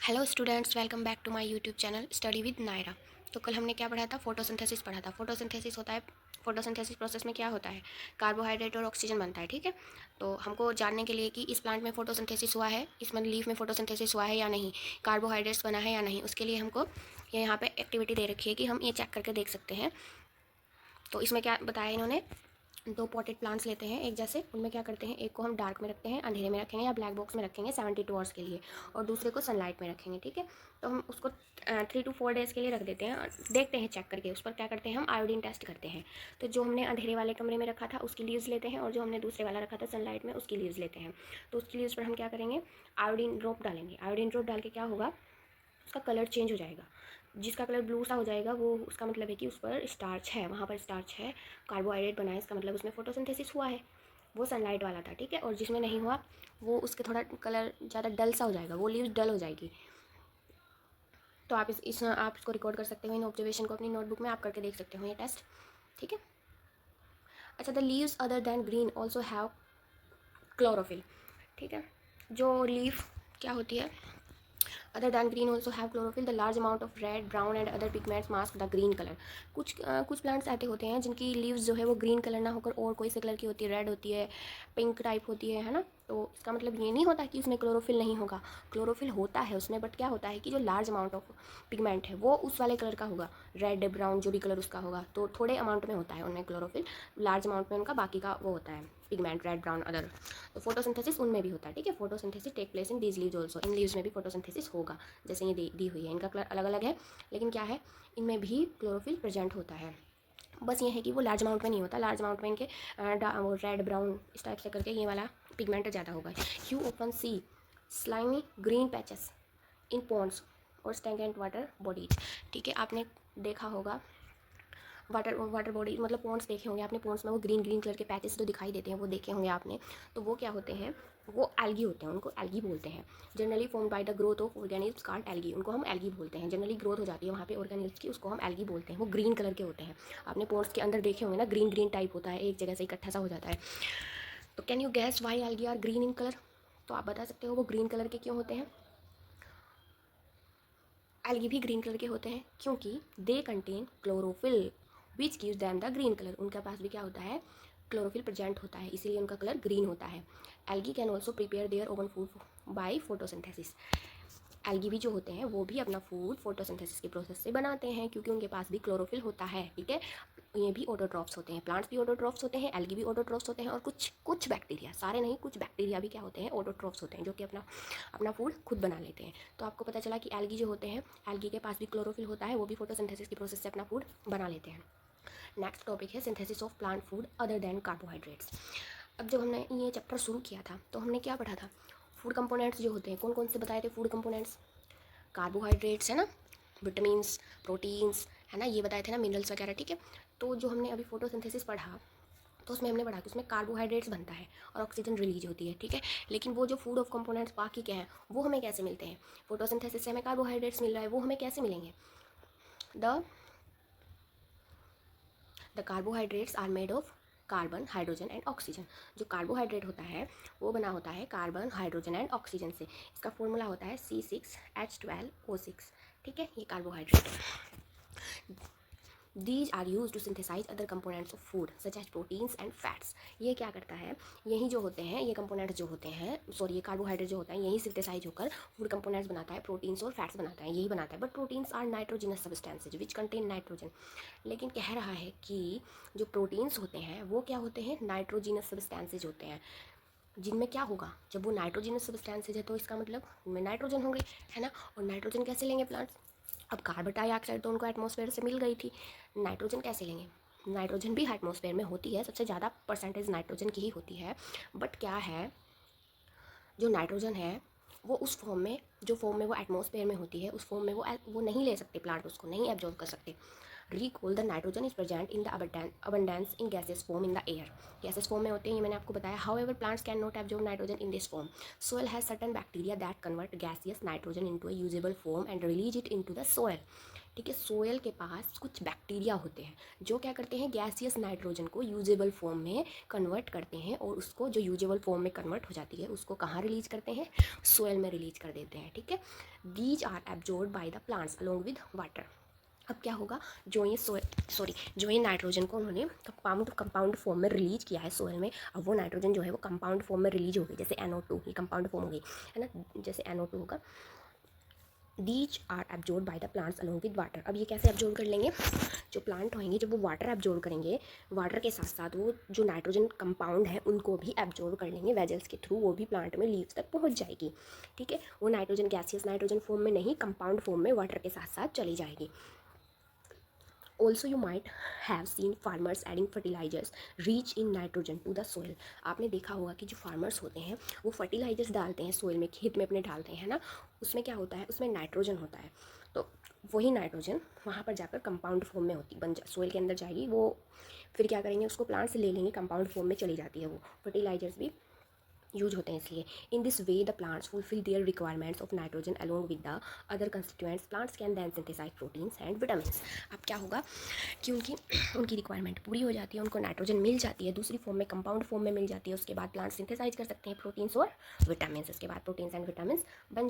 Hello students, welcome back to my YouTube channel study with Naira. तो कल हमने क्या पढ़ा था? फोटोसिंथेसिस पढ़ा था। फोटोसिंथेसिस होता है, फोटोसिंथेसिस प्रोसेस में क्या होता है? कार्बोहाइड्रेट और ऑक्सीजन बनता है, ठीक है। तो हमको जानने के लिए कि इस प्लांट में फोटोसिंथेसिस हुआ है, इस लीफ में फोटोसिंथेसिस हुआ है या नहीं, कार्बोहाइड्रेट्स बना है या नहीं, उसके लिए हमको ये यहाँ पे एक्टिविटी दे रखी है कि हम ये चेक करके देख सकते हैं। तो इसमें क्या बताया इन्होंने, दो पॉटेड प्लांट्स लेते हैं एक जैसे, उनमें क्या करते हैं, एक को हम डार्क में रखते हैं, अंधेरे में रखेंगे या ब्लैक बॉक्स में रखेंगे 72 आवर्स के लिए, और दूसरे को सनलाइट में रखेंगे, ठीक है। तो हम उसको 3 to 4 डेज़ के लिए रख देते हैं और देखते हैं चेक करके, उस पर क्या करते हैं, हम आयोडीन टेस्ट करते हैं। तो जो हमने अंधेरे वाले कमरे में रखा था उसकी लीव्स लेते हैं, और जो हमने दूसरे वाला रखा था सनलाइट में उसकी लीव्स लेते हैं। तो उसकी लीव्स पर हम क्या करेंगे, आयोडीन ड्रॉप डालेंगे। आयोडीन ड्रॉप डाल के क्या होगा, उसका कलर चेंज हो जाएगा। जिसका कलर ब्लू सा हो जाएगा वो उसका मतलब है कि उस पर स्टार्च है, वहाँ पर स्टार्च है, कार्बोहाइड्रेट बना है, इसका मतलब उसमें फोटोसिंथेसिस हुआ है। वो सनलाइट वाला था, ठीक है। और जिसमें नहीं हुआ वो उसके थोड़ा कलर ज़्यादा डल सा हो जाएगा, वो लीव्स डल हो जाएगी। तो आप आप इसको रिकॉर्ड कर सकते हो, इन ऑब्जर्वेशन को अपनी नोटबुक में आप करके देख सकते हो ये टेस्ट, ठीक है। अच्छा, the leaves other than green also have chlorophyll, ठीक है। जो लीफ क्या होती है, other than green also have chlorophyll, the large amount of red brown and other pigments mask the green colour. कुछ प्लांट्स ऐसे होते हैं जिनकी लीव्स जो है वो ग्रीन कलर ना होकर और कोई से कलर की होती है, रेड होती है, पिंक टाइप होती है ना। तो इसका मतलब ये नहीं होता कि उसमें क्लोरोफिल नहीं होगा, क्लोरोफिल होता है उसमें, बट क्या होता है कि जो लार्ज अमाउंट ऑफ पिगमेंट है वो उस वाले कलर का होगा, रेड ब्राउन जो भी कलर उसका होगा, तो थोड़े अमाउंट में होता है उनमें क्लोरोफिल, लार्ज अमाउंट में उनका बाकी का वो होता है पिगमेंट, रेड ब्राउन अदर। तो फोटोसिंथेसिस उनमें भी होता है, ठीक है। Photosynthesis take place in these leaves also, in leaves में भी फोटोसिंथेसिस होगा। जैसे ये दी हुई है, इनका कलर अलग अलग है, लेकिन क्या है, इनमें भी क्लोरोफिल प्रेजेंट होता है। बस ये है कि वो लार्ज अमाउंट में नहीं होता, लार्ज अमाउंट में इनके वो रेड ब्राउन इस टाइप से करके ये वाला पिगमेंट ज़्यादा होगा। You often see slimy green patches in ponds और स्टैगनेंट वाटर बॉडीज, ठीक है। आपने देखा होगा वाटर बॉडी मतलब पॉन्ड्स देखे होंगे आपने, पॉन्ड्स में वो ग्रीन ग्रीन कलर के पैचेस जो दिखाई देते हैं वो देखे होंगे आपने। तो वो क्या होते हैं, वो एल्गी होते हैं, उनको एल्गी बोलते हैं। Generally form by the growth of organism called algae, उनको हम एल्गी बोलते हैं। जनरली ग्रोथ हो जाती है वहाँ पे ऑर्गेनिज्म की, उसको हम एल्गी बोलते हैं। वो ग्रीन कलर के होते हैं, आपने पॉन्ड्स के अंदर देखे होंगे ना, ग्रीन ग्रीन टाइप होता है, एक जगह से इकट्ठा सा हो जाता है। तो can you guess why algae are green in colour? तो आप बता सकते हो वो ग्रीन कलर के क्यों होते हैं? एल्गी भी ग्रीन कलर के होते हैं क्योंकि they contain chlorophyll which gives them the green colour, उनके पास भी क्या होता है, क्लोरोफिल प्रेजेंट होता है, इसीलिए उनका कलर ग्रीन होता है। Algae can also prepare their own food by photosynthesis, algae भी जो होते हैं वो भी अपना फूड फोटोसिंथेसिस के प्रोसेस से बनाते हैं क्योंकि उनके पास भी क्लोरोफिल होता है, ठीक है। ये भी ऑटोट्रॉफ्स होते हैं, प्लांट्स भी ऑटोट्रॉफ्स होते हैं, एल्गी भी ऑटोट्रॉफ्स होते हैं, और कुछ बैक्टीरिया, सारे नहीं, कुछ बैक्टीरिया भी क्या होते हैं, ऑटोट्रॉफ्स होते हैं, जो कि अपना अपना फूड खुद बना लेते हैं। तो आपको पता चला कि एल्गी जो होते हैं, एल्गी के पास भी क्लोरोफिल होता है, वो भी फोटोसिंथेसिस के प्रोसेस से अपना फूड बना लेते हैं। नेक्स्ट टॉपिक है synthesis of plant food other than carbohydrates. अब जब हमने ये चैप्टर शुरू किया था तो हमने क्या पढ़ा था, फूड कंपोनेंट्स जो होते हैं, कौन कौन से बताए थे फूड कंपोनेंट्स? कार्बोहाइड्रेट्स है ना, विटामिन्स, प्रोटीन्स है ना, ये बताए थे ना, मिनरल्स वगैरह, ठीक है। तो जो हमने अभी फोटोसिंथेसिस पढ़ा तो उसमें हमने पढ़ा कि उसमें कार्बोहाइड्रेट्स बनता है और ऑक्सीजन रिलीज होती है, ठीक है। लेकिन वो जो फूड ऑफ कंपोनेंट्स बाकी के हैं वो हमें कैसे मिलते हैं? फोटोसिंथेसिस से हमें कार्बोहाइड्रेट्स मिल रहा है, वो हमें कैसे मिलेंगे? The the carbohydrates are made of carbon, hydrogen and oxygen. जो कार्बोहाइड्रेट होता है वो बना होता है कार्बन, हाइड्रोजन एंड ऑक्सीजन से। इसका फॉर्मूला होता है C6H12O6, ठीक है। ये कार्बोहाइड्रेट है। These are used to synthesize other components of food such as proteins and fats। ये क्या करता है, यही जो होते हैं, ये कंपोनेंट्स जो होते हैं, सॉरी ये कार्बोहाइड्रेट जो होता है यही सिंथेसाइज होकर फूड कंपोनेंट्स बनाता है, प्रोटीन्स और फैट्स बनाता है, यही बनाता है। But proteins are nitrogenous substances which contain nitrogen. लेकिन कह रहा है कि जो प्रोटीन्स होते हैं वो क्या होते हैं, नाइट्रोजिनस सब्सटेंसेज होते हैं, जिनमें क्या होगा, जब वो नाइट्रोजिनस सब्सटेंसेज है तो इसका मतलब उनमें नाइट्रोजन होंगे, है ना। और नाइट्रोजन कैसे लेंगे प्लांट्स? अब कार्बन डाइऑक्साइड तो उनको एटमॉस्फेयर से मिल गई थी, नाइट्रोजन कैसे लेंगे? नाइट्रोजन भी एटमॉस्फेयर में होती है, सबसे ज़्यादा परसेंटेज नाइट्रोजन की ही होती है। बट क्या है, जो नाइट्रोजन है वो उस फॉर्म में, जो फॉर्म में वो एटमॉस्फेयर में होती है, उस फॉर्म में वो नहीं ले सकते प्लांट, उसको नहीं एब्जॉर्ब कर सकते। Recall the nitrogen is present in the abundance in gaseous form in the air. Gases form में होते हैं, ये मैंने आपको बताया. However plants can not absorb nitrogen in this form. Soil has certain bacteria that convert gaseous nitrogen into a usable form and release it into the soil. ठीक है, soil के पास कुछ बैक्टीरिया होते हैं जो क्या करते हैं, गैसियस नाइट्रोजन को यूजेबल फॉर्म में कन्वर्ट करते हैं, और उसको जो यूजेबल फॉर्म में कन्वर्ट हो जाती है उसको कहाँ रिलीज करते हैं, सोयल में रिलीज कर देते हैं. ठीक है, these are absorb by the plants along with water. अब क्या होगा, जो ये नाइट्रोजन को उन्होंने कंपाउंड फॉर्म में रिलीज किया है सोयल में, अब वो नाइट्रोजन जो है वो कंपाउंड फॉर्म में रिलीज हो गई, जैसे NO2, ये कंपाउंड फॉर्म हो गई है ना, जैसे NO2 होगा. These are absorb by the plants along with water. अब ये कैसे एब्जॉर्ब कर लेंगे, जो प्लांट होंगे जब वो वाटर एब्जॉर्ब करेंगे, वाटर के साथ साथ वो जो नाइट्रोजन कंपाउंड है उनको भी एब्जॉर्ब कर लेंगे वेजल्स के थ्रू, वो भी प्लांट में लीव्स तक पहुंच जाएगी. ठीक है, वो नाइट्रोजन गैसियस नाइट्रोजन फॉर्म में नहीं, कंपाउंड फॉर्म में वाटर के साथ साथ चली जाएगी. Also you might have seen farmers adding fertilizers rich in nitrogen to the soil. आपने देखा होगा कि जो फार्मर्स होते हैं वो फर्टिलाइजर्स डालते हैं सोइल में, खेत में अपने डालते हैं ना, उसमें क्या होता है, उसमें नाइट्रोजन होता है. तो वही नाइट्रोजन वहाँ पर जाकर कंपाउंड फॉर्म में सोइल के अंदर जाएगी वो, फिर क्या करेंगे, उसको प्लांट्स ले लेंगे, कंपाउंड फॉर्म में चली जाती है वो. फर्टिलाइजर्स भी यूज होते हैं इसलिए. In this way the plants fulfil their requirements of nitrogen along with the other constituents. Plants can then synthesise proteins and vitamins. अब क्या होगा कि उनकी रिक्वायरमेंट पूरी हो जाती है, उनको नाइट्रोजन मिल जाती है, दूसरी फॉर्म में कंपाउंड फॉर्म में मिल जाती है, उसके बाद प्लांट सिंथेसाइज कर सकते हैं प्रोटीन्स और विटामिन्स, उसके बाद प्रोटीन्स एंड विटामिन्स बन